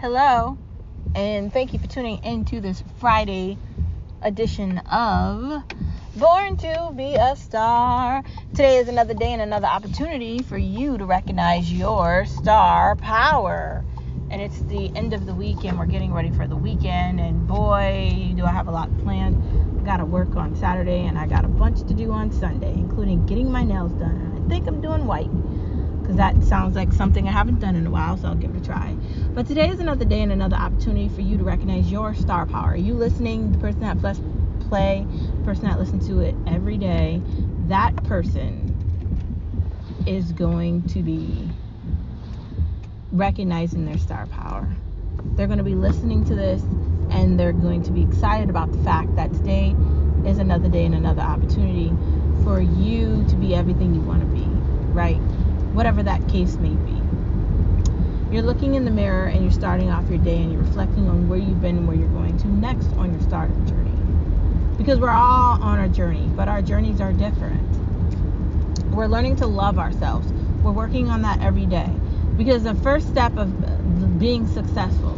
Hello, and thank you for tuning into this Friday edition of Born to Be a Star. Today is another day and another opportunity for you to recognize your star power. And it's the end of the week, and we're getting ready for the weekend. And boy, do I have a lot planned. I got to work on Saturday, and I got a bunch to do on Sunday, including getting my nails done. And I think I'm doing white, because that sounds like something I haven't done in a while, so I'll give it a try. But today is another day and another opportunity for you to recognize your star power. Are you listening? The person that pressed play, the person that listens to it every day, that person is going to be recognizing their star power. They're going to be listening to this, and they're going to be excited about the fact that today is another day and another opportunity for you to be everything you want to be, right? Whatever that case may be. You're looking in the mirror and you're starting off your day and you're reflecting on where you've been and where you're going to next on your start journey. Because we're all on a journey, but our journeys are different. We're learning to love ourselves. We're working on that every day. Because the first step of being successful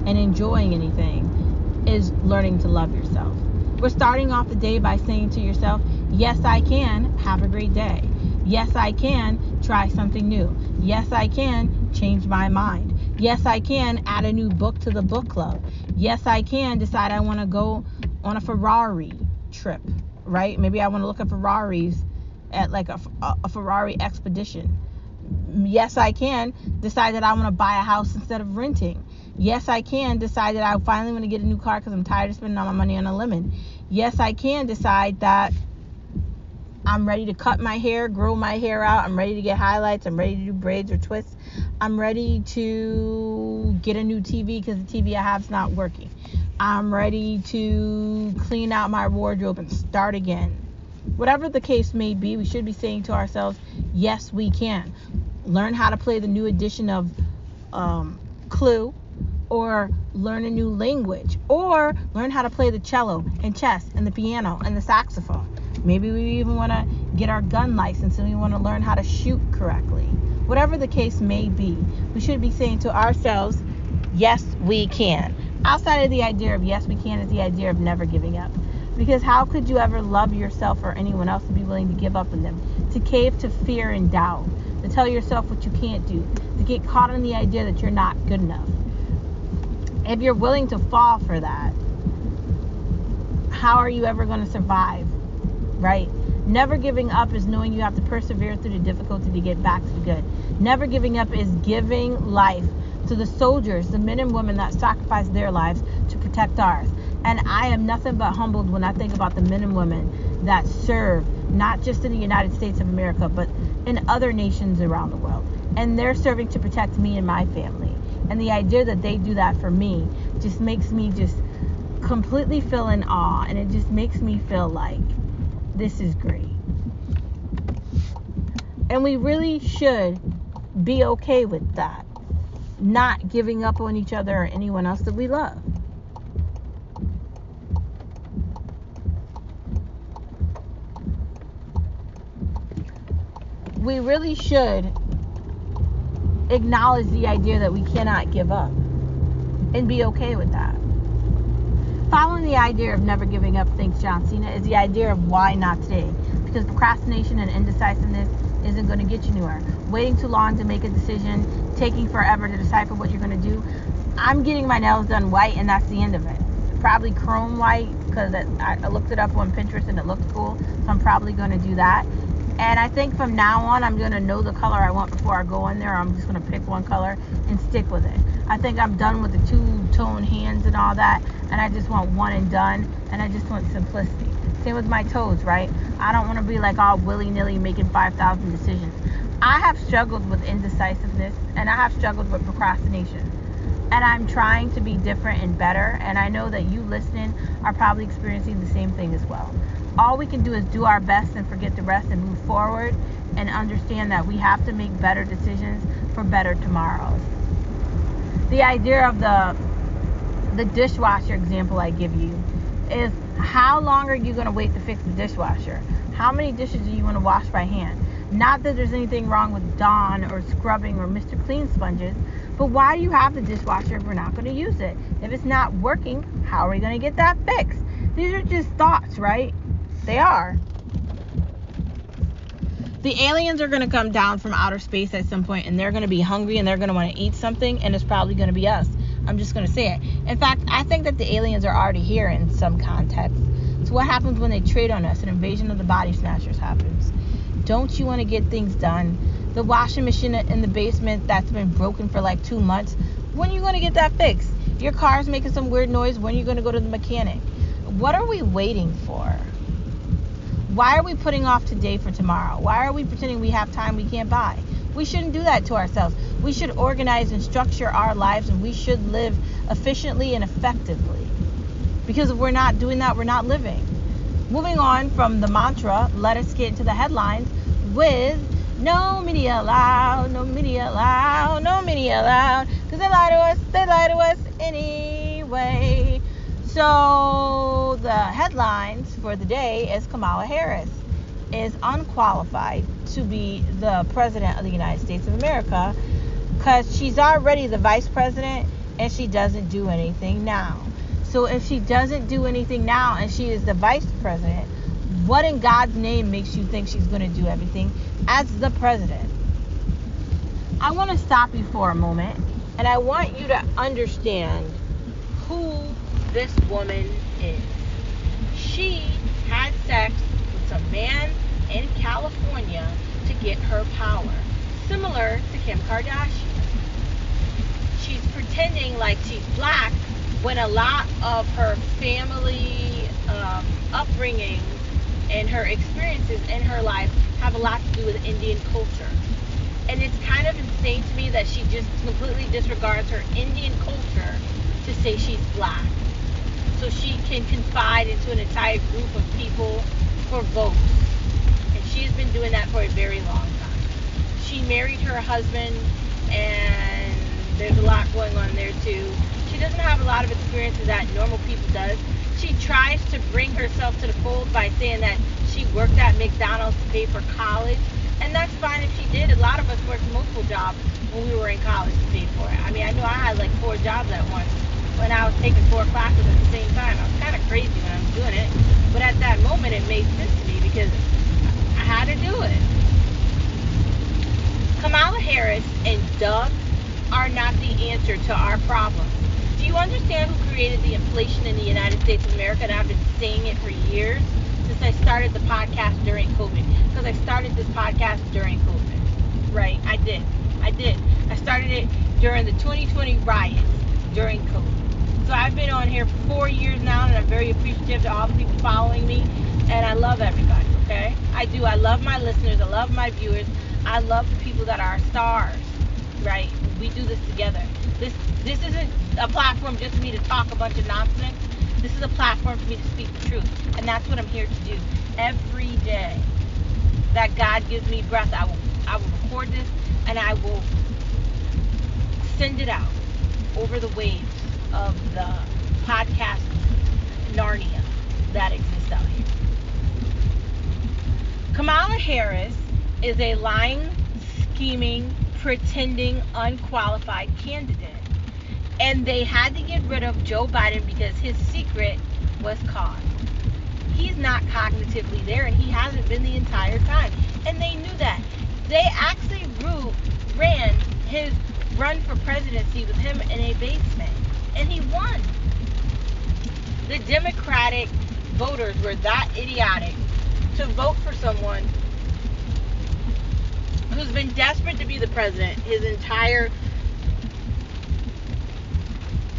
and enjoying anything is learning to love yourself. We're starting off the day by saying to yourself, yes, I can have a great day. Yes, I can try something new. Yes, I can change my mind. Yes, I can add a new book to the book club. Yes, I can decide I want to go on a Ferrari trip, right? Maybe I want to look at Ferraris at like a Ferrari expedition. Yes, I can decide that I want to buy a house instead of renting. Yes, I can decide that I finally want to get a new car because I'm tired of spending all my money on a lemon. Yes, I can decide that I'm ready to cut my hair, grow my hair out. I'm ready to get highlights. I'm ready to do braids or twists. I'm ready to get a new TV because the TV I have is not working. I'm ready to clean out my wardrobe and start again. Whatever the case may be, we should be saying to ourselves, yes, we can. Learn how to play the new edition of Clue, or learn a new language, or learn how to play the cello and chess and the piano and the saxophone. Maybe we even want to get our gun license and we want to learn how to shoot correctly. Whatever the case may be, we should be saying to ourselves, yes, we can. Outside of the idea of yes, we can is the idea of never giving up. Because how could you ever love yourself or anyone else to be willing to give up on them? To cave to fear and doubt. To tell yourself what you can't do. To get caught in the idea that you're not good enough. If you're willing to fall for that, how are you ever going to survive? Right? Never giving up is knowing you have to persevere through the difficulty to get back to the good. Never giving up is giving life to the soldiers, the men and women that sacrificed their lives to protect ours. And I am nothing but humbled when I think about the men and women that serve, not just in the United States of America, but in other nations around the world. And they're serving to protect me and my family. And the idea that they do that for me just makes me just completely feel in awe. And it just makes me feel like this is great. And we really should be okay with that. Not giving up on each other or anyone else that we love. We really should acknowledge the idea that we cannot give up and be okay with that. Following the idea of never giving up, thanks John Cena, is the idea of why not today. Because procrastination and indecisiveness isn't going to get you anywhere. Waiting too long to make a decision, taking forever to decipher what you're going to do. I'm getting my nails done white, and that's the end of it. Probably chrome white, because I looked it up on Pinterest and it looked cool, so I'm probably going to do that. And I think from now on, I'm going to know the color I want before I go in there. I'm just going to pick one color and stick with it. I think I'm done with the two-tone hands and all that. And I just want one and done. And I just want simplicity. Same with my toes, right? I don't want to be like all willy-nilly making 5,000 decisions. I have struggled with indecisiveness. And I have struggled with procrastination. And I'm trying to be different and better. And I know that you listening are probably experiencing the same thing as well. All we can do is do our best and forget the rest and move forward and understand that we have to make better decisions for better tomorrows. The idea of the dishwasher example I give you is, how long are you going to wait to fix the dishwasher? How many dishes do you want to wash by hand? Not that there's anything wrong with Dawn or scrubbing or Mr. Clean sponges, but why do you have the dishwasher if we're not going to use it? If it's not working, how are we going to get that fixed? These are just thoughts, right? They are. The aliens are going to come down from outer space at some point, and they're going to be hungry, and they're going to want to eat something, and it's probably going to be us. I'm just going to say it. In fact, I think that the aliens are already here in some context. So what happens when they trade on us? An invasion of the body snatchers happens. Don't you want to get things done? The washing machine in the basement that's been broken for like 2 months, when are you going to get that fixed? Your car's making some weird noise, when are you going to go to the mechanic? What are we waiting for? Why are we putting off today for tomorrow? Why are we pretending we have time we can't buy? We shouldn't do that to ourselves. We should organize and structure our lives, and we should live efficiently and effectively. Because if we're not doing that, we're not living. Moving on from the mantra, let us get into the headlines with no media allowed, no media allowed, no media allowed. Because they lie to us anyway. So the headlines for the day is Kamala Harris is unqualified to be the president of the United States of America because she's already the vice president and she doesn't do anything now. So if she doesn't do anything now and she is the vice president, what in God's name makes you think she's going to do everything as the president? I want to stop you for a moment, and I want you to understand who this woman is. She had sex with some man in California to get her power, similar to Kim Kardashian. She's pretending like she's black when a lot of her family upbringing and her experiences in her life have a lot to do with Indian culture. And it's kind of insane to me that she just completely disregards her Indian culture to say she's black. So she can confide into an entire group of people for votes. And she's been doing that for a very long time. She married her husband, and there's a lot going on there too. She doesn't have a lot of experiences that normal people does. She tries to bring herself to the fold by saying that she worked at McDonald's to pay for college. And that's fine if she did. A lot of us worked multiple jobs when we were in college to pay for it. I mean, I know I had like 4 jobs at once when I was taking 4 classes at the same time. I was kind of crazy when I was doing it. But at that moment, it made sense to me because I had to do it. Kamala Harris and Doug are not the answer to our problems. Do you understand who created the inflation in the United States of America? And I've been saying it for years since I started the podcast during COVID. Because I started this podcast during COVID. Right? I did. I started it during the 2020 riots during COVID. So I've been on here for 4 years now, and I'm very appreciative to all the people following me. And I love everybody, okay? I do. I love my listeners. I love my viewers. I love the people that are stars, right? We do this together. This isn't a platform just for me to talk a bunch of nonsense. This is a platform for me to speak the truth. And that's what I'm here to do. Every day that God gives me breath, I will record this, and I will send it out over the waves of the podcast Narnia that exists out here. Kamala Harris is a lying, scheming, pretending, unqualified candidate. And they had to get rid of Joe Biden because his secret was caught. He's not cognitively there, and he hasn't been the entire time. And they knew that. They actually ran his run for presidency with him in a basement. And he won. The Democratic voters were that idiotic to vote for someone who's been desperate to be the president his entire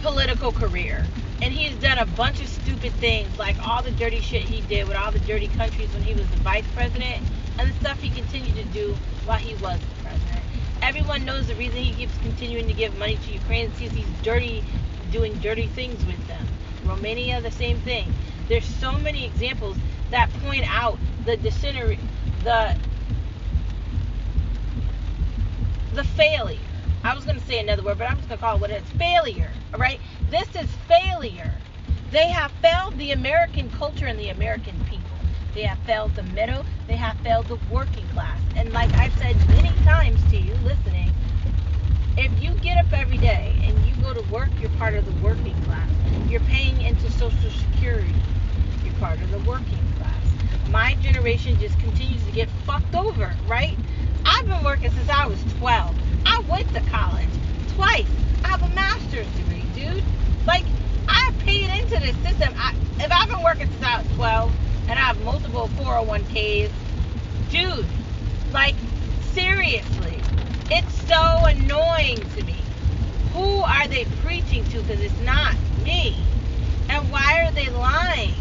political career. And he's done a bunch of stupid things, like all the dirty shit he did with all the dirty countries when he was the vice president, and the stuff he continued to do while he was the president. Everyone knows the reason he keeps continuing to give money to Ukraine is because he's doing dirty things with them. Romania, the same thing. There's so many examples that point out the failure. I was going to say another word, but I'm just going to call it what it is. Failure. All right? This is failure. They have failed the American culture and the American people. They have failed the middle. They have failed the working class. And like I've said many times to you listening, if you get up every day and you go to work, you're part of the working class. You're paying into Social Security. You're part of the working class. My generation just continues to get fucked over, right? I've been working since I was 12. I went to college twice. I have a master's degree, dude. Like, I paid into this system. If I've been working since I was 12 and I have multiple 401ks, dude, like, seriously, it's so annoying to me. Who are they preaching to? Because it's not me. And why are they lying?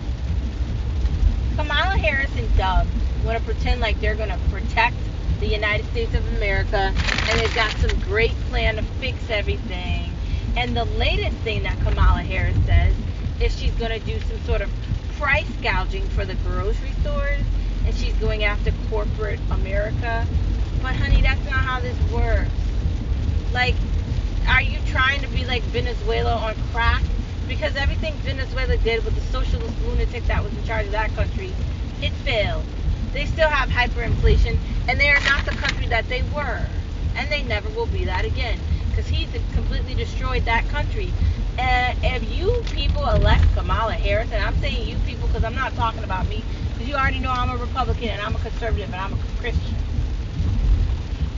Kamala Harris and Doug want to pretend like they're going to protect the United States of America, and they've got some great plan to fix everything. And the latest thing that Kamala Harris says is she's going to do some sort of price gouging for the grocery stores, and she's going after corporate America. But honey, that's not how this works. Like, are you trying to be like Venezuela on crack? Because everything Venezuela did with the socialist lunatic that was in charge of that country, it failed. They still have hyperinflation, and they are not the country that they were. And they never will be that again. Because he completely destroyed that country. And if you people elect Kamala Harris, and I'm saying you people because I'm not talking about me, because you already know I'm a Republican and I'm a conservative and I'm a Christian.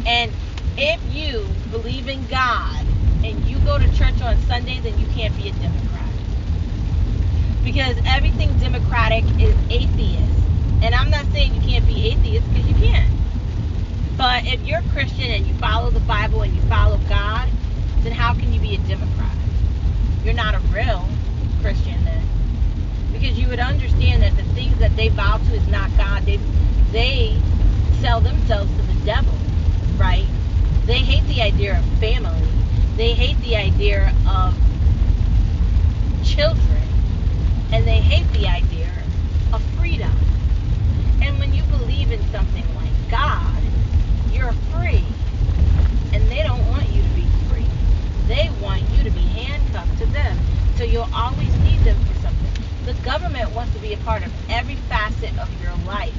And if you believe in God and you go to church on Sunday, then you can't be a Democrat. Because everything Democratic is atheist. And I'm not saying you can't be atheist, because you can. But if you're Christian and you follow the Bible and you follow God, then how can you be a Democrat? You're not a real Christian then. Because you would understand that the things that they vow to is not God. They sell themselves to the devil, right? They hate the idea of family. They hate the idea of children. And they hate the idea of freedom. And when you believe in something like God, you're free. And they don't want you to be free. They want you to be handcuffed to them. So you'll always need them for something. The government wants to be a part of every facet of your life.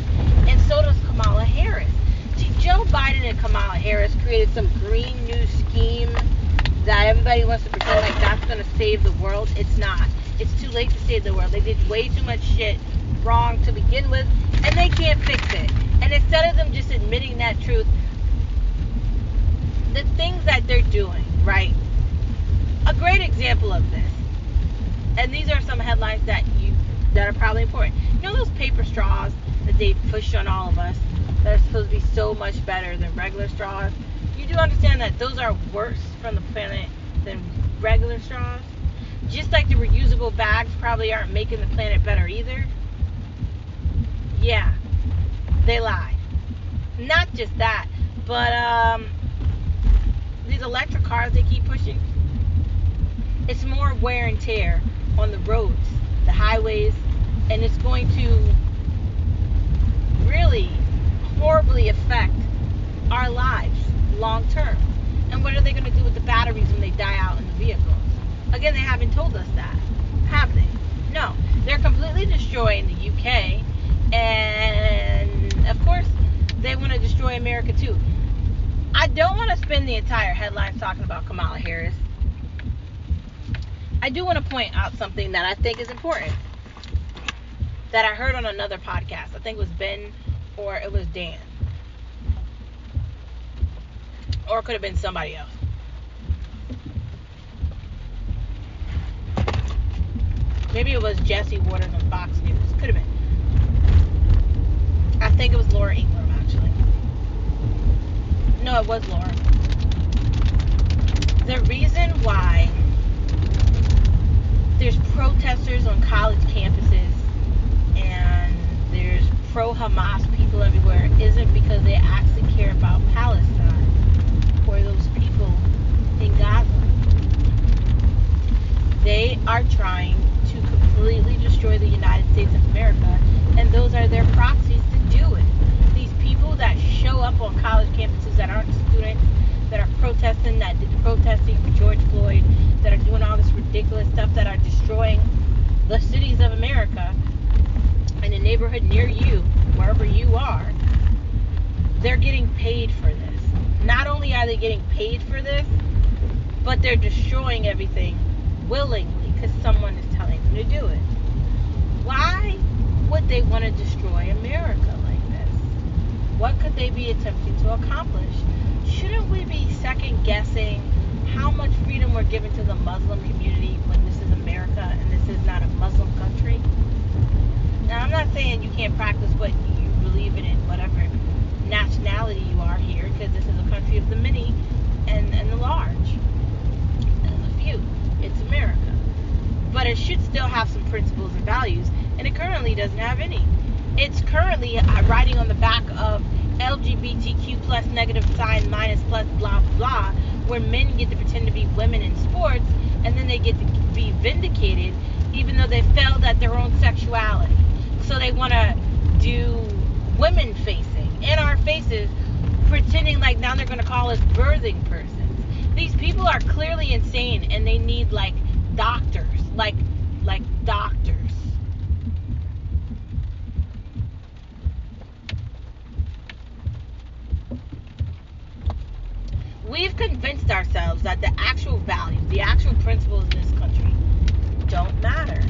And so does Kamala Harris. See, Joe Biden and Kamala Harris created some green new scheme that everybody wants to pretend like that's going to save the world. It's not. It's too late to save the world. They did way too much shit wrong to begin with, and they can't fix it. And instead of them just admitting that truth, the things that they're doing, right? A great example of this, and these are some headlines that are probably important. You know those paper straws that they push on all of us that are supposed to be so much better than regular straws? You do understand that those are worse from the planet than regular straws? Just like the reusable bags probably aren't making the planet better either. Yeah, they lied. Not just that, but these electric cars they keep pushing, it's more wear and tear on the roads, the highways, and it's going to really horribly affect our lives long term. And what are they going to do with the batteries when they die out in the vehicles? Again, they haven't told us that, have they? No. They're completely destroying the UK, and of course, they want to destroy America too. I don't want to spend the entire headline talking about Kamala Harris. I do want to point out something that I think is important that I heard on another podcast. I think it was Ben or it was Dan. Or it could have been somebody else. Maybe it was Jesse Waters on Fox News. Could have been. I think it was Laura Ingraham, actually. No, it was Laura. The reason why there's protesters on college campuses and there's pro-Hamas people everywhere isn't because they actually care about Palestine or those people in Gaza. They are trying to completely destroy the United States of America, and those are their proxies to do it. These people that show up on college campuses that aren't students, that are protesting, that did protesting for George Floyd, that are doing all this ridiculous stuff, that are destroying the cities of America and the neighborhoods neighborhood near you, wherever you are, they're getting paid for this. Not only are they getting paid for this, but they're destroying everything willingly because someone is telling them to do it. Why would they want to destroy America like this? What could they be attempting to accomplish? Shouldn't we be second guessing how much freedom we're giving to the Muslim community when this is America and this is not a Muslim country? Now, I'm not saying you can't practice what you believe in whatever nationality you are here, because this is a country of the many and the large and the few. It's America. But it should still have some principles and values, and it currently doesn't have any. It's currently riding on the back of LGBTQ plus negative sign minus plus blah blah, where men get to pretend to be women in sports, and then they get to be vindicated even though they failed at their own sexuality. So they want to do women facing in our faces, pretending like now they're going to call us birthing persons. These people are clearly insane, and they need like doctors, like doctors. We've convinced ourselves that the actual values, the actual principles in this country don't matter.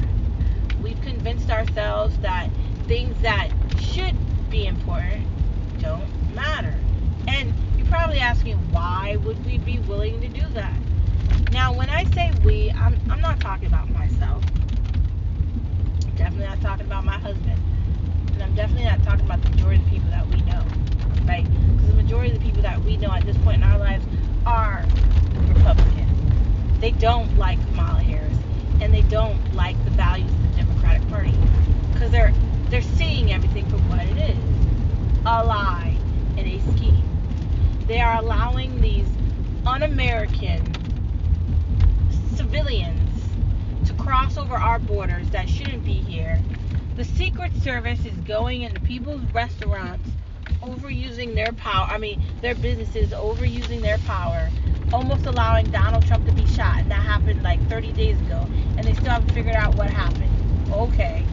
We've convinced ourselves that things that should be important don't matter. And you're probably asking, why would we be willing to do that? Now, when I say we, I'm not talking about myself. I'm definitely not talking about my husband. And I'm definitely not talking about the majority of the people that we know. Right? Because the majority of the people that we know at this point in our lives are Republican. They don't like Kamala Harris, and they don't like the values of the Democratic Party, because they're seeing everything for what it is, a lie and a scheme. They are allowing these un-American civilians to cross over our borders that shouldn't be here. The Secret Service is going into people's restaurants, overusing their power, their businesses overusing their power, almost allowing Donald Trump to be shot, and that happened like 30 days ago, and they still haven't figured out what happened. Okay.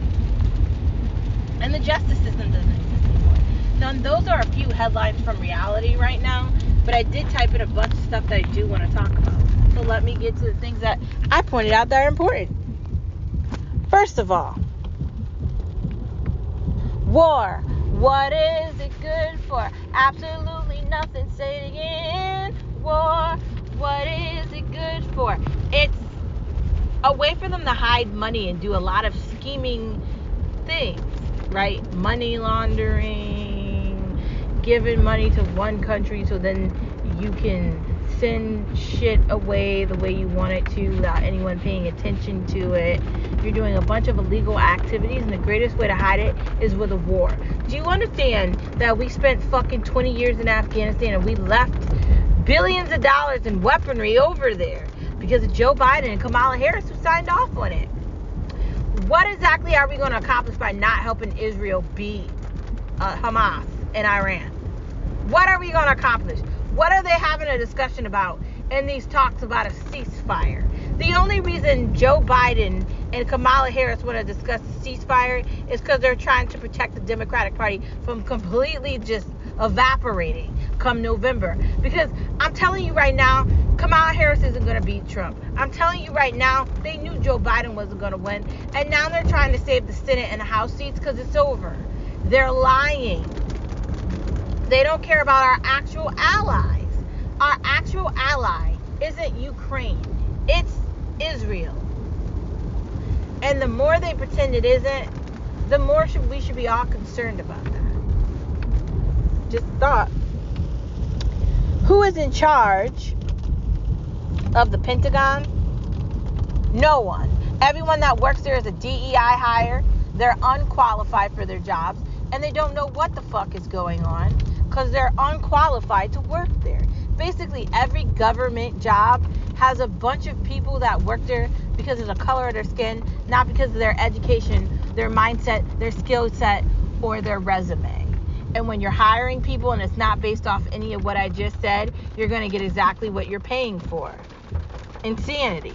And the justice system doesn't exist anymore. Now, those are a few headlines from reality right now, but I did type in a bunch of stuff that I do want to talk about. So let me get to the things that I pointed out that are important. First of all, war. What is it good for? Absolutely nothing. Say it again. War. What is it good for? It's a way for them to hide money and do a lot of scheming things, right? Money laundering, giving money to one country so then you can send shit away the way you want it to without anyone paying attention to it. You're doing a bunch of illegal activities, and the greatest way to hide it is with a war. Do you understand that we spent fucking 20 years in Afghanistan and we left billions of dollars in weaponry over there because of Joe Biden and Kamala Harris, who signed off on it? What exactly are we going to accomplish by not helping Israel beat Hamas and Iran? What are we going to accomplish? What are they having a discussion about in these talks about a ceasefire? The only reason Joe Biden and Kamala Harris want to discuss the ceasefire is because they're trying to protect the Democratic Party from completely just evaporating come November. Because I'm telling you right now, Kamala Harris isn't going to beat Trump. I'm telling you right now, they knew Joe Biden wasn't going to win. And now they're trying to save the Senate and the House seats because it's over. They're lying. They don't care about our actual allies. Our actual ally isn't Ukraine. It's Israel. And the more they pretend it isn't, the more we should be all concerned about that. Just thought. Who is in charge of the Pentagon? No one. Everyone that works there is a DEI hire. They're unqualified for their jobs, and they don't know what the fuck is going on because they're unqualified to work there. Basically, every government job has a bunch of people that work there because of the color of their skin, not because of their education, their mindset, their skill set, or their resume. And when you're hiring people and it's not based off any of what I just said, you're going to get exactly what you're paying for. Insanity.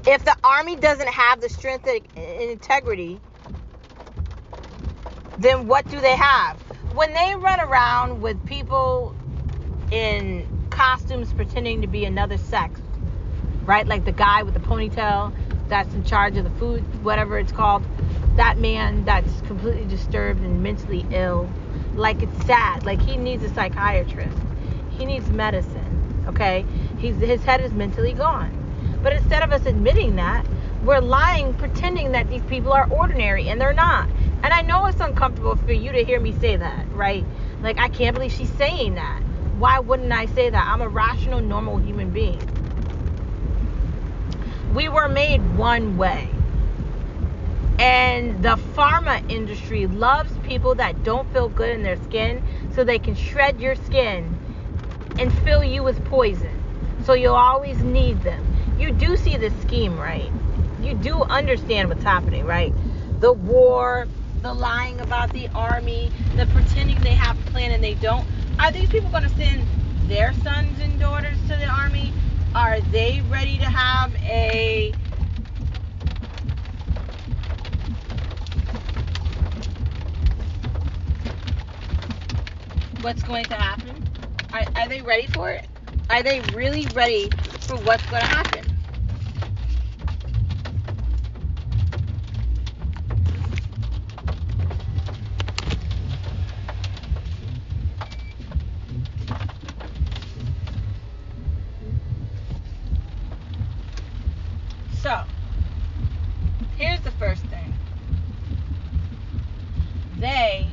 If the army doesn't have the strength and integrity then what do they have? When they run around with people in costumes pretending to be another sex, right? Like the guy with the ponytail that's in charge of the food, whatever it's called, that man that's completely disturbed and mentally ill. Like, it's sad. Like, he needs a psychiatrist. He needs medicine, okay? His head is mentally gone. But instead of us admitting that, we're lying, pretending that these people are ordinary, and they're not. And I know it's uncomfortable for you to hear me say that, right? Like, I can't believe she's saying that. Why wouldn't I say that? I'm a rational, normal human being. We were made one way. And the pharma industry loves people that don't feel good in their skin so they can shred your skin and fill you with poison. So you'll always need them. You do see the scheme, right? You do understand what's happening, right? The war, the lying about the army, the pretending they have a plan and they don't. Are these people going to send their sons and daughters to the army? Are they ready to have a... What's going to happen? Are they ready for it? Are they really ready for what's going to happen? So, here's the first thing. They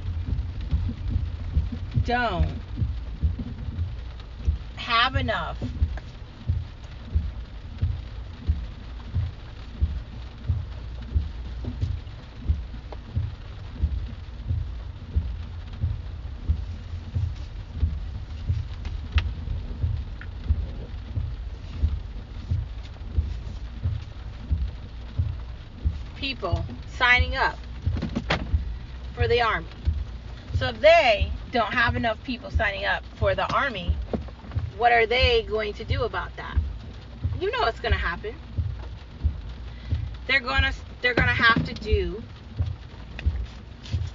don't have enough people signing up for the army. So if they don't have enough people signing up for the army, what are they going to do about that? You know what's going to happen. They're going to have to do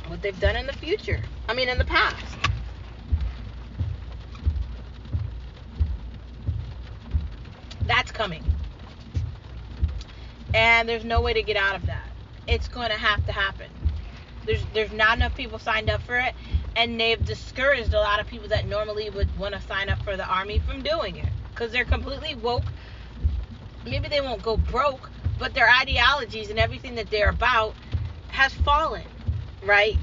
what they've done in the future. In the past. That's coming. And there's no way to get out of that. It's going to happen. There's not enough people signed up for it, and they've discouraged a lot of people that normally would want to sign up for the army from doing it because they're completely woke. Maybe they won't go broke, but their ideologies and everything that they're about has fallen, right?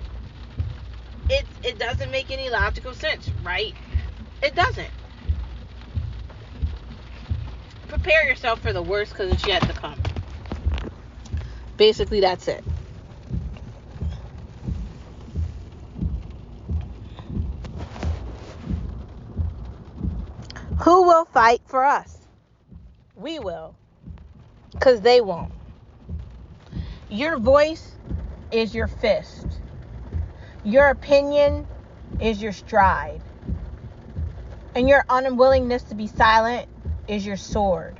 It doesn't make any logical sense, right? It doesn't. Prepare yourself for the worst because it's yet to come. Basically, that's it. Who will fight for us? We will. Because they won't. Your voice is your fist. Your opinion is your stride. And your unwillingness to be silent is your sword.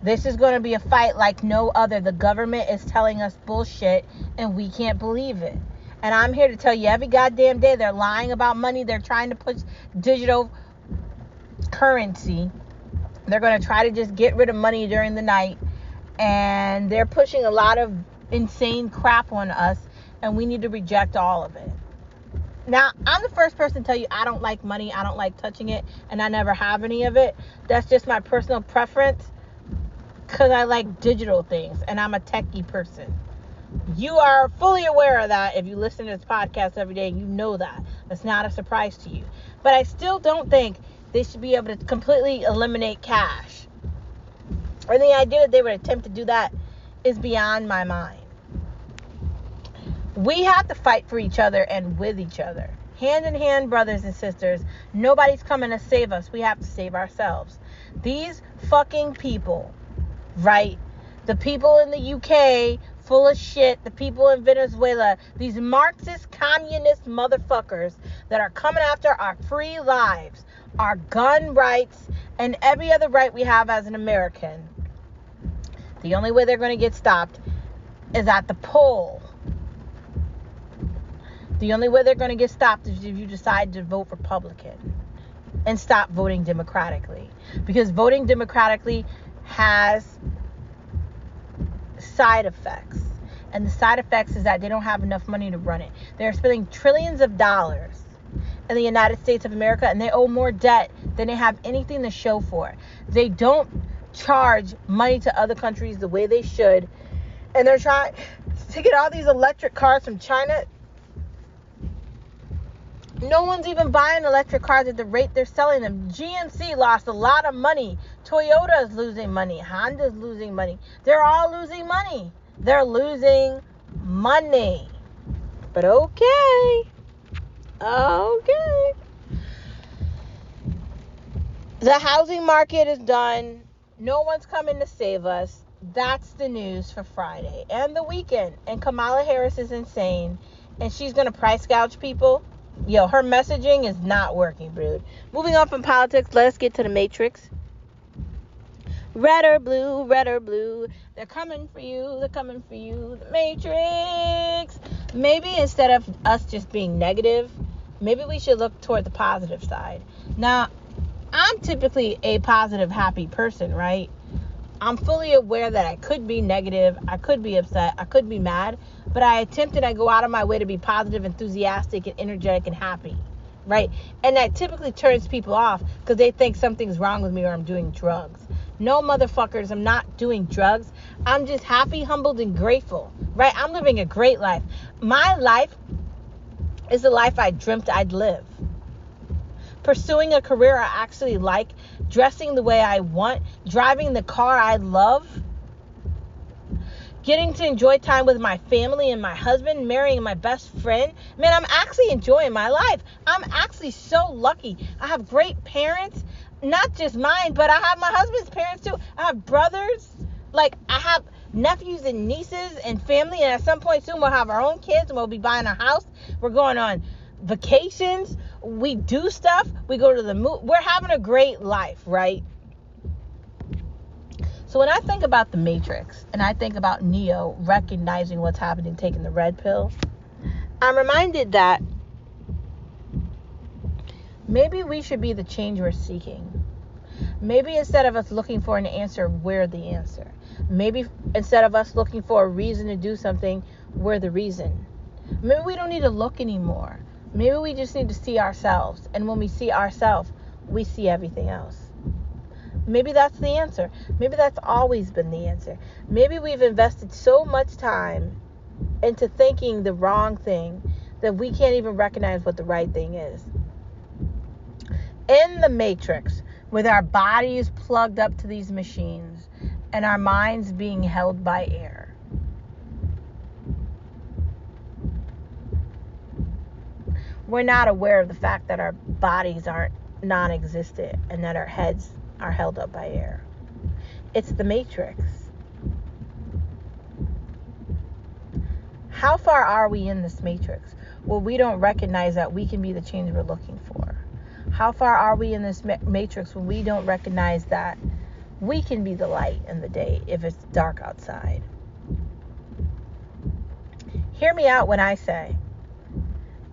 This is going to be a fight like no other. The government is telling us bullshit and we can't believe it. And I'm here to tell you every goddamn day they're lying about money. They're trying to push digital currency. They're going to try to just get rid of money during the night. And they're pushing a lot of insane crap on us. And we need to reject all of it. Now, I'm the first person to tell you I don't like money. I don't like touching it. And I never have any of it. That's just my personal preference. Because I like digital things. And I'm a techie person. You are fully aware of that if you listen to this podcast every day. You know that. That's not a surprise to you. But I still don't think they should be able to completely eliminate cash. Or the idea that they would attempt to do that is beyond my mind. We have to fight for each other and with each other. Hand in hand, brothers and sisters. Nobody's coming to save us. We have to save ourselves. These fucking people, right? The people in the UK, full of shit. The people in Venezuela. These Marxist, communist motherfuckers that are coming after our free lives, our gun rights, and every other right we have as an American. The only way they're going to get stopped is at the poll. The only way they're going to get stopped is if you decide to vote Republican and stop voting democratically. Because voting democratically has side effects. And the side effects is that they don't have enough money to run it. They're spending trillions of dollars in the United States of America, and they owe more debt than they have anything to show for it. They don't charge money to other countries the way they should. And they're trying to get all these electric cars from China. No one's even buying electric cars at the rate they're selling them. GMC lost a lot of money. Toyota's losing money. Honda's losing money. They're all losing money. They're losing money. But okay. Okay. The housing market is done. No one's coming to save us. That's the news for Friday and the weekend. And Kamala Harris is insane. And she's going to price gouge people. Yo, her messaging is not working, dude. Moving on from politics, let's get to the Matrix. Red or blue, red or blue. They're coming for you. They're coming for you. The Matrix. Maybe instead of us just being negative, maybe we should look toward the positive side. Now, I'm typically a positive, happy person, right? I'm fully aware that I could be negative, I could be upset, I could be mad, but I go out of my way to be positive, enthusiastic, and energetic and happy, right? And that typically turns people off because they think something's wrong with me or I'm doing drugs. No, motherfuckers, I'm not doing drugs. I'm just happy, humbled, and grateful, right? I'm living a great life. My life is the life I dreamt I'd live. Pursuing a career I actually like, dressing the way I want, driving the car I love, getting to enjoy time with my family and my husband, marrying my best friend. Man, I'm actually enjoying my life. I'm actually so lucky. I have great parents, not just mine, but I have my husband's parents too. I have brothers, like I have nephews and nieces and family, and at some point soon we'll have our own kids and we'll be buying a house. We're going on vacations. We do stuff. We go to the moon. We're having a great life, right? So when I think about the Matrix and I think about Neo recognizing what's happening, taking the red pill, I'm reminded that maybe we should be the change we're seeking. Maybe instead of us looking for an answer, we're the answer. Maybe instead of us looking for a reason to do something, we're the reason. Maybe we don't need to look anymore. Maybe we just need to see ourselves. And when we see ourselves, we see everything else. Maybe that's the answer. Maybe that's always been the answer. Maybe we've invested so much time into thinking the wrong thing that we can't even recognize what the right thing is. In the Matrix, with our bodies plugged up to these machines and our minds being held by air, we're not aware of the fact that our bodies aren't non-existent and that our heads are held up by air. It's the Matrix. How far are we in this Matrix where we don't recognize that we can be the change we're looking for? How far are we in this Matrix when we don't recognize that we can be the light in the day if it's dark outside? Hear me out when I say,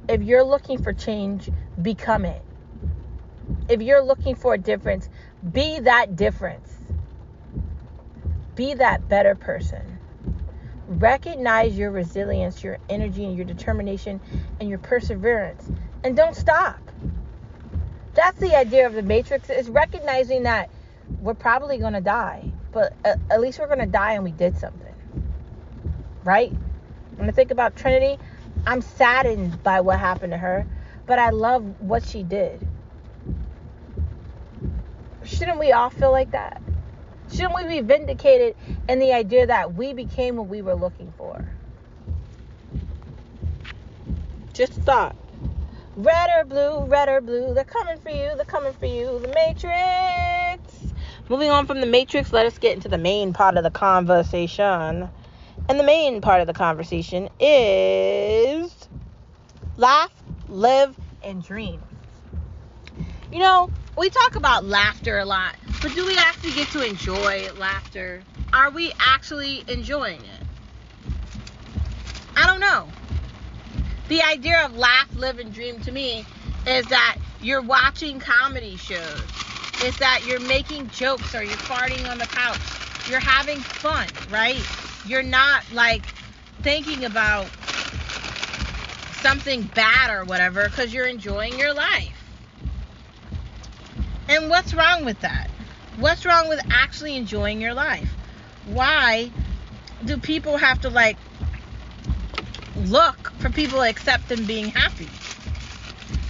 if you're looking for change, become it. If you're looking for a difference, be that difference. Be that better person. Recognize your resilience, your energy, and your determination, and your perseverance. And don't stop. That's the idea of the Matrix, is recognizing that we're probably going to die. But at least we're going to die and we did something. Right? When I think about Trinity, I'm saddened by what happened to her, but I love what she did. Shouldn't we all feel like that? Shouldn't we be vindicated in the idea that we became what we were looking for? Just a thought. Red or blue, they're coming for you, the Matrix. Moving on from the Matrix, let us get into the main part of the conversation. And the main part of the conversation is laugh, live, and dream. You know, we talk about laughter a lot, but do we actually get to enjoy laughter? Are we actually enjoying it? I don't know. The idea of laugh, live, and dream to me is that you're watching comedy shows. It's that you're making jokes or you're farting on the couch. You're having fun, right? You're not like thinking about something bad or whatever because you're enjoying your life. And what's wrong with that? What's wrong with actually enjoying your life? Why do people have to like look for people to accept them being happy?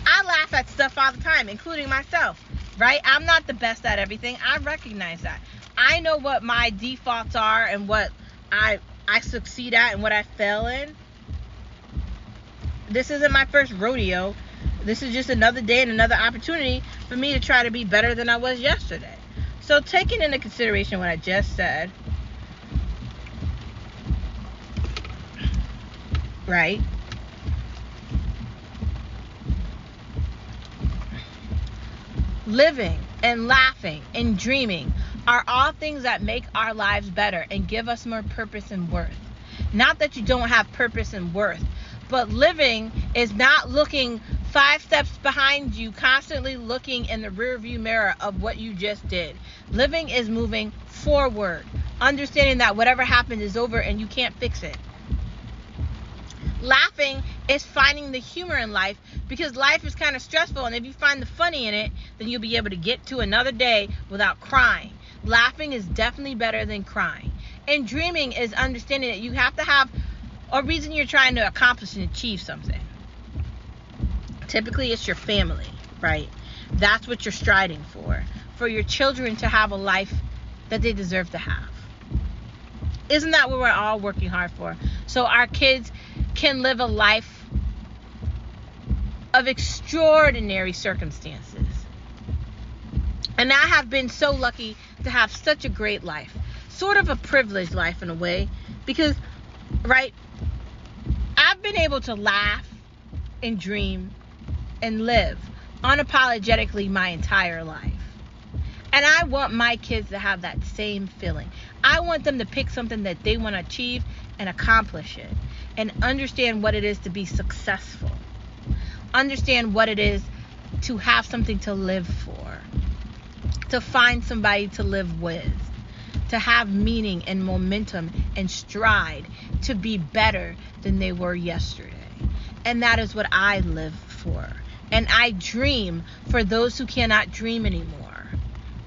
I laugh at stuff all the time, including myself, right? I'm not the best at everything. I recognize that. I know what my defaults are and what I succeed at and what I fail in. This isn't my first rodeo. This is just another day and another opportunity for me to try to be better than I was yesterday. So taking into consideration what I just said, right? Living and laughing and dreaming are all things that make our lives better and give us more purpose and worth. Not that you don't have purpose and worth, but living is not looking 5 steps behind you, constantly looking in the rearview mirror of what you just did. Living is moving forward, understanding that whatever happened is over and you can't fix it. Laughing is finding the humor in life because life is kind of stressful, and if you find the funny in it, then you'll be able to get to another day without crying. Laughing is definitely better than crying. And dreaming is understanding that you have to have a reason you're trying to accomplish and achieve something. Typically, it's your family, right? That's what you're striding for your children to have a life that they deserve to have. Isn't that what we're all working hard for? So our kids can live a life of extraordinary circumstances. And I have been so lucky to have such a great life. Sort of a privileged life in a way. Because, right, I've been able to laugh and dream and live unapologetically my entire life. And I want my kids to have that same feeling. I want them to pick something that they want to achieve and accomplish it. And understand what it is to be successful. Understand what it is to have something to live for. To find somebody to live with. To have meaning and momentum and stride to be better than they were yesterday. And that is what I live for. And I dream for those who cannot dream anymore.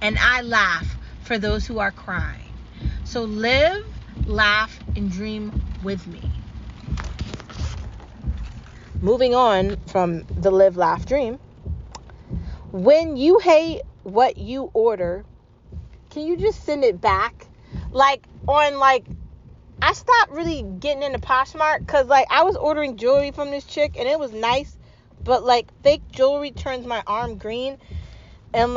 And I laugh for those who are crying. So live, laugh, and dream with me. Moving on from the live, laugh, dream. When you hate what you order, can you just send it back? I stopped really getting into Poshmark because, I was ordering jewelry from this chick and it was nice, but, fake jewelry turns my arm green and,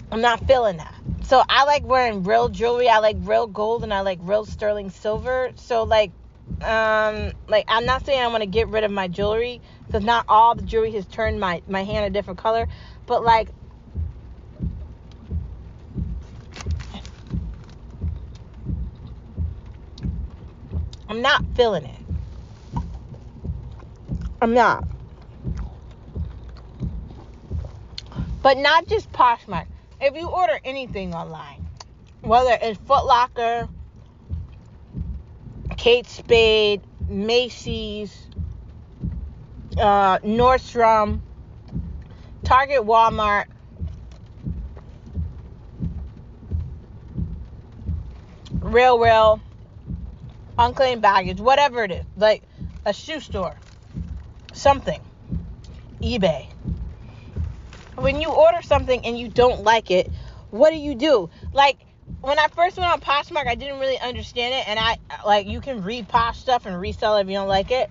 I'm not feeling that. So, I like wearing real jewelry. I like real gold and I like real sterling silver. So, I'm not saying I want to get rid of my jewelry because not all the jewelry has turned my hand a different color, but, I'm not feeling it. I'm not. But not just Poshmark. If you order anything online, whether it's Foot Locker, Kate Spade, Macy's, Nordstrom, Target, Walmart, Real, Unclaimed Baggage, whatever it is, a shoe store, something, eBay. When you order something and you don't like it, what do? When I first went on Poshmark, I didn't really understand it, and you can repost stuff and resell it if you don't like it.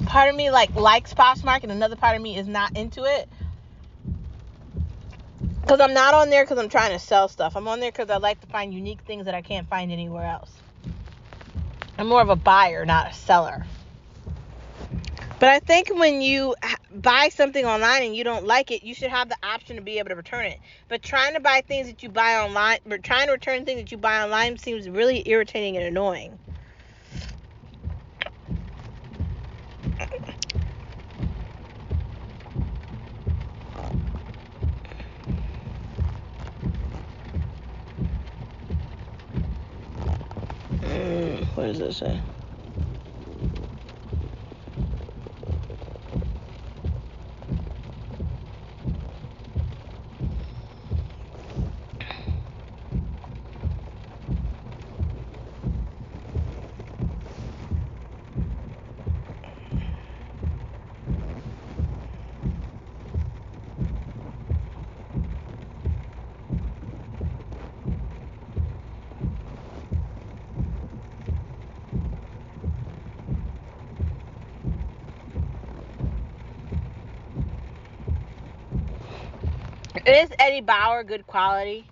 Part of me likes Poshmark, and another part of me is not into it. Because I'm not on there because I'm trying to sell stuff. I'm on there because I like to find unique things that I can't find anywhere else. I'm more of a buyer, not a seller. But I think when you buy something online and you don't like it, you should have the option to be able to return it. But trying to buy things that you buy online, or trying to return things that you buy online seems really irritating and annoying. What does it say? Is Eddie Bauer good quality?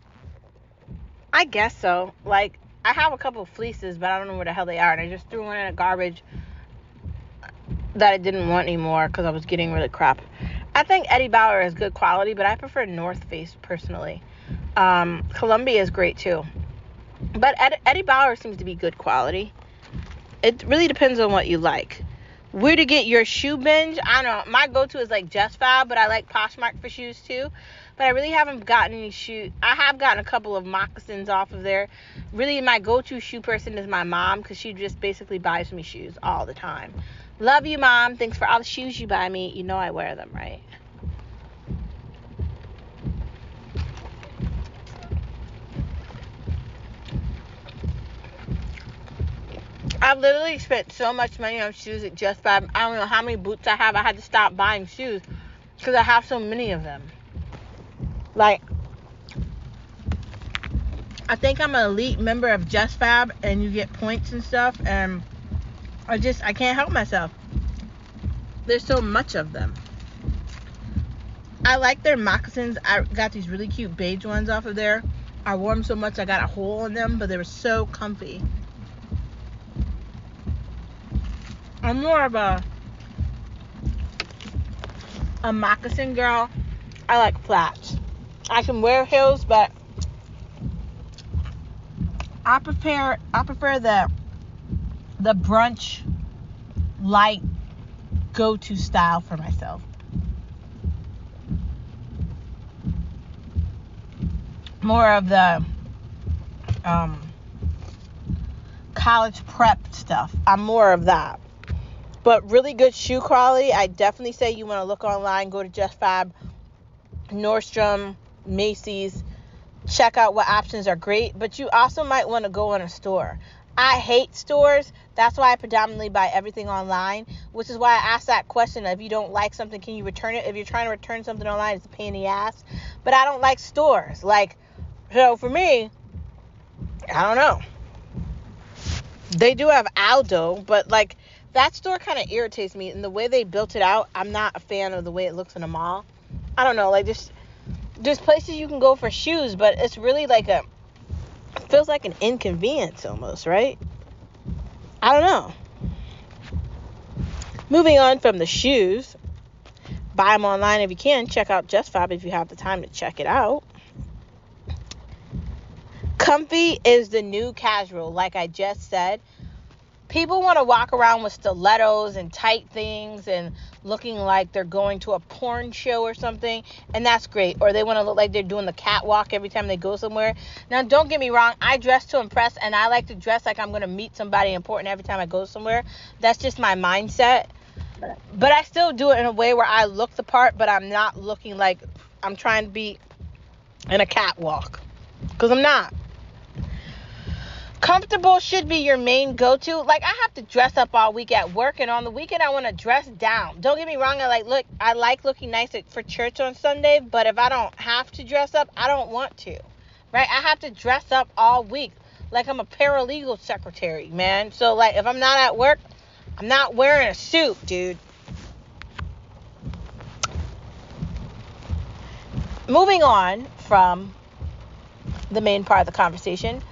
I guess so. Like, I have a couple of fleeces, but I don't know where the hell they are. And I just threw one in the garbage that I didn't want anymore because I was getting rid of crap. I think Eddie Bauer is good quality, but I prefer North Face personally. Columbia is great too. But Eddie Bauer seems to be good quality. It really depends on what you like. Where to get your shoe binge? I don't know. My go-to is like Just Fab, but I like Poshmark for shoes too. But I really haven't gotten any shoes. I have gotten a couple of moccasins off of there. Really, my go-to shoe person is my mom because she just basically buys me shoes all the time. Love you, Mom. Thanks for all the shoes you buy me. You know I wear them, right? I've literally spent so much money on shoes at Just Fab. I don't know how many boots I have. I had to stop buying shoes because I have so many of them. Like, I think I'm an elite member of Just Fab, and you get points and stuff, and I can't help myself. There's so much of them. I like their moccasins. I got these really cute beige ones off of there. I wore them so much I got a hole in them, but they were so comfy. I'm more of a moccasin girl. I like flats. I can wear heels, but I prefer the brunch light go-to style for myself. More of the college prep stuff. I'm more of that. But really good shoe quality, I definitely say you want to look online, go to Just Fab, Nordstrom, Macy's, check out what options are great, but you also might want to go in a store. I hate stores. That's why I predominantly buy everything online, which is why I asked that question. If you don't like something, can you return it? If you're trying to return something online, it's a pain in the ass. But I don't like stores. Like, so for me, I don't know. They do have Aldo, but like that store kind of irritates me. And the way they built it out, I'm not a fan of the way it looks in a mall. I don't know, like there's places you can go for shoes, but it's really like it feels like an inconvenience almost, right? I don't know. Moving on from the shoes, buy them online if you can. Check out Just Fab if you have the time to check it out. Comfy is the new casual, like I just said. People want to walk around with stilettos and tight things and looking like they're going to a porn show or something, and that's great. Or they want to look like they're doing the catwalk every time they go somewhere. Now, don't get me wrong. I dress to impress, and I like to dress like I'm going to meet somebody important every time I go somewhere. That's just my mindset. But I still do it in a way where I look the part, but I'm not looking like I'm trying to be in a catwalk, because I'm not. Comfortable should be your main go-to. Like, I have to dress up all week at work, and on the weekend I want to dress down. Don't get me wrong, I like looking nice for church on Sunday, but if I don't have to dress up, I don't want to. Right? I have to dress up all week like I'm a paralegal secretary, man. So like if I'm not at work, I'm not wearing a suit, dude. Moving on from the main part of the conversation,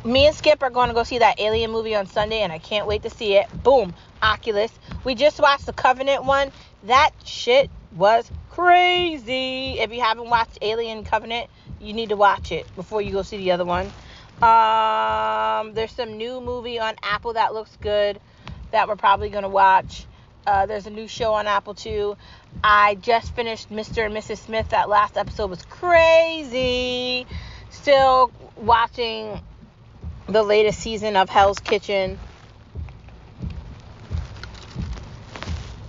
me and Skip are going to go see that Alien movie on Sunday, and I can't wait to see it. Boom, Oculus. We just watched the Covenant one. That shit was crazy. If you haven't watched Alien Covenant, you need to watch it before you go see the other one. There's some new movie on Apple that looks good that we're probably going to watch. There's a new show on Apple too. I just finished Mr. and Mrs. Smith. That last episode was crazy. Still watching the latest season of Hell's Kitchen.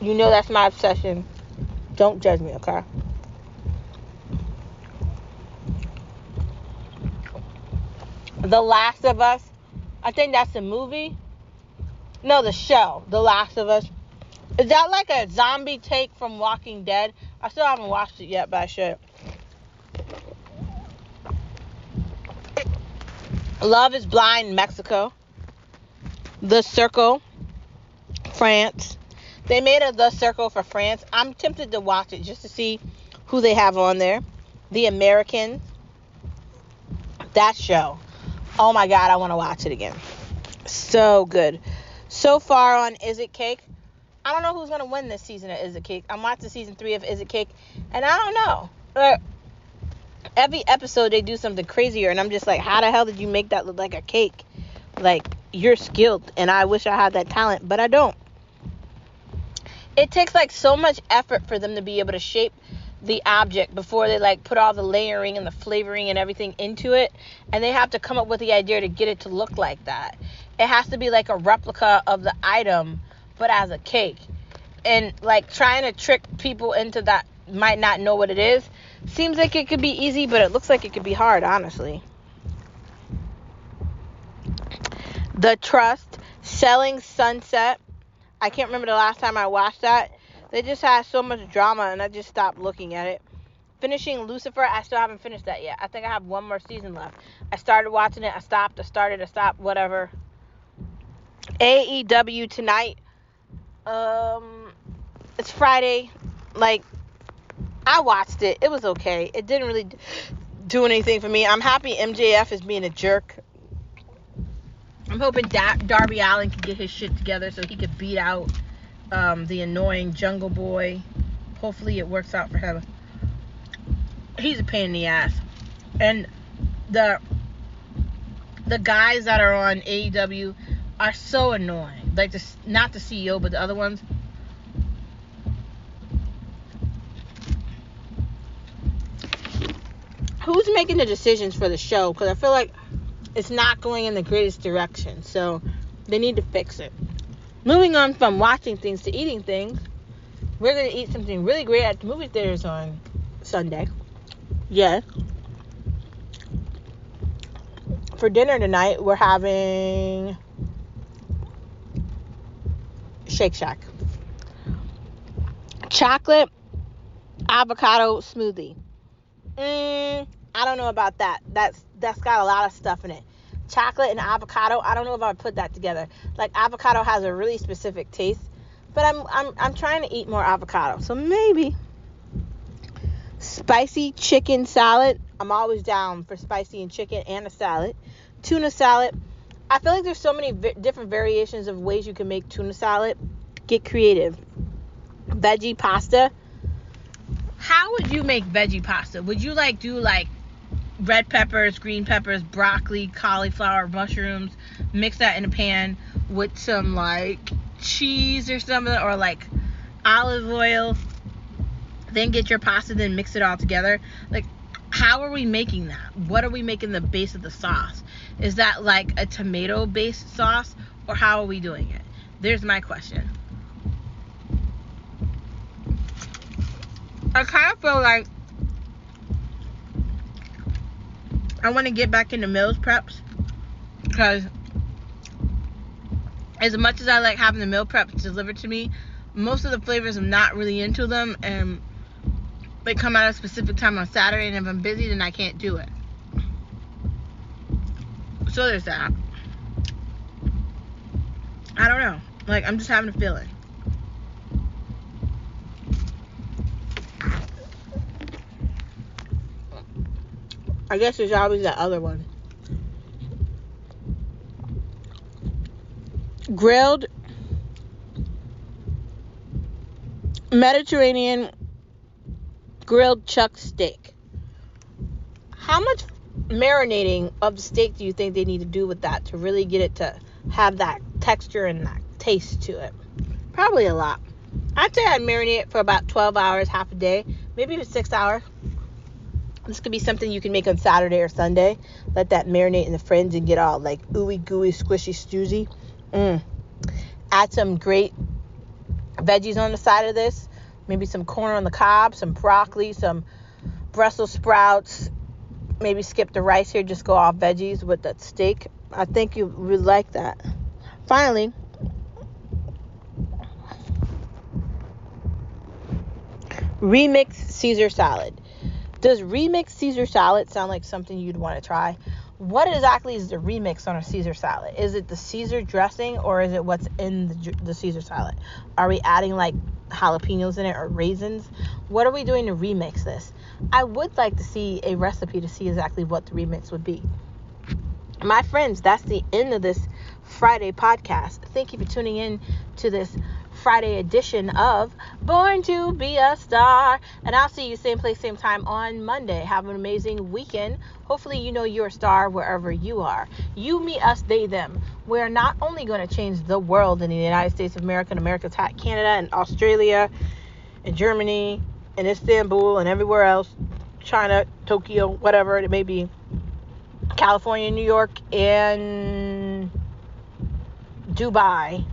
You know that's my obsession. Don't judge me, okay? The Last of Us. I think that's the movie. No, the show. The Last of Us. Is that like a zombie take from Walking Dead? I still haven't watched it yet, but I should. Love is Blind, Mexico. The Circle, France. They made a The Circle for France. I'm tempted to watch it just to see who they have on there. The Americans. That show. Oh my God, I want to watch it again. So good. So far on Is It Cake? I don't know who's going to win this season of Is It Cake. I'm watching season 3 of Is It Cake, and I don't know. Every episode they do something crazier, and I'm just like, how the hell did you make that look like a cake? Like, you're skilled, and I wish I had that talent, but I don't. It takes like so much effort for them to be able to shape the object before they like put all the layering and the flavoring and everything into it, and they have to come up with the idea to get it to look like that. It has to be like a replica of the item, but as a cake. And like trying to trick people into that might not know what it is seems like it could be easy, but it looks like it could be hard, honestly. The Trust, Selling Sunset. I can't remember the last time I watched that. They just had so much drama, and I just stopped looking at it. Finishing Lucifer. I still haven't finished that yet. I think I have one more season left. I started watching it. I stopped. I started. I stopped. Whatever. AEW tonight. It's Friday. Like, I watched it. It was okay. It didn't really do anything for me. I'm happy MJF is being a jerk. I'm hoping Darby Allin can get his shit together so he could beat out the annoying Jungle Boy. Hopefully it works out for him. He's a pain in the ass. And the guys that are on AEW are so annoying. Like, not the CEO, but the other ones. Who's making the decisions for the show? Because I feel like it's not going in the greatest direction. So they need to fix it. Moving on from watching things to eating things, we're going to eat something really great at the movie theaters on Sunday. Yes. For dinner tonight, we're having Shake Shack. Chocolate avocado smoothie. I don't know about that. That's got a lot of stuff in it. Chocolate and avocado, I don't know if I would put that together. Like, avocado has a really specific taste, but I'm trying to eat more avocado, so maybe. Spicy chicken salad. I'm always down for spicy and chicken and a salad. Tuna salad. I feel like there's so many different variations of ways you can make tuna salad. Get creative. Veggie pasta. How would you make veggie pasta? Would you do red peppers, green peppers, broccoli, cauliflower, mushrooms, mix that in a pan with some cheese or something, or olive oil, then get your pasta, then mix it all together? How are we making that? What are we making the base of the sauce? Is that a tomato based sauce, or how are we doing it? There's my question. I kind of feel like I want to get back into meals preps, because as much as I like having the meal preps delivered to me, most of the flavors I'm not really into them, and they come out at a specific time on Saturday, and if I'm busy, then I can't do it. So there's that. I don't know. I'm just having a feeling. I guess there's always that other one. Grilled Mediterranean grilled chuck steak. How much marinating of the steak do you think they need to do with that to really get it to have that texture and that taste to it? Probably a lot. I'd say I'd marinate it for about 12 hours, half a day, maybe even 6 hours. This could be something you can make on Saturday or Sunday. Let that marinate in the fridge and get all like ooey gooey, squishy, stewy. Add some great veggies on the side of this. Maybe some corn on the cob, some broccoli, some Brussels sprouts. Maybe skip the rice here. Just go off veggies with that steak. I think you would like that. Finally, remix Caesar salad. Does remix Caesar salad sound like something you'd want to try? What exactly is the remix on a Caesar salad? Is it the Caesar dressing or is it what's in the Caesar salad? Are we adding like jalapenos in it or raisins? What are we doing to remix this? I would like to see a recipe to see exactly what the remix would be. My friends, that's the end of this Friday podcast. Thank you for tuning in to this Friday edition of Born to Be a Star. And I'll see you same place, same time on Monday. Have an amazing weekend. Hopefully you know you're a star wherever you are. You, me, us, they, them. We're not only going to change the world in the United States of America and America's Canada and Australia and Germany and Istanbul and everywhere else, China, Tokyo, whatever it may be, California, New York, and Dubai.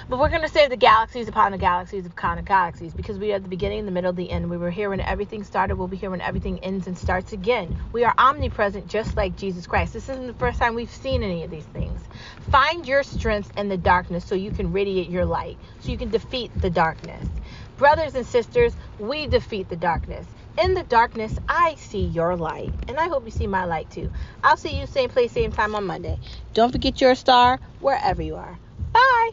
But we're going to save the galaxies upon the galaxies upon the galaxies, because we are at the beginning, the middle, the end. We were here when everything started. We'll be here when everything ends and starts again. We are omnipresent, just like Jesus Christ. This isn't the first time we've seen any of these things. Find your strength in the darkness so you can radiate your light, so you can defeat the darkness. Brothers and sisters, we defeat the darkness. In the darkness, I see your light, and I hope you see my light too. I'll see you same place, same time on Monday. Don't forget you're a star wherever you are. Bye.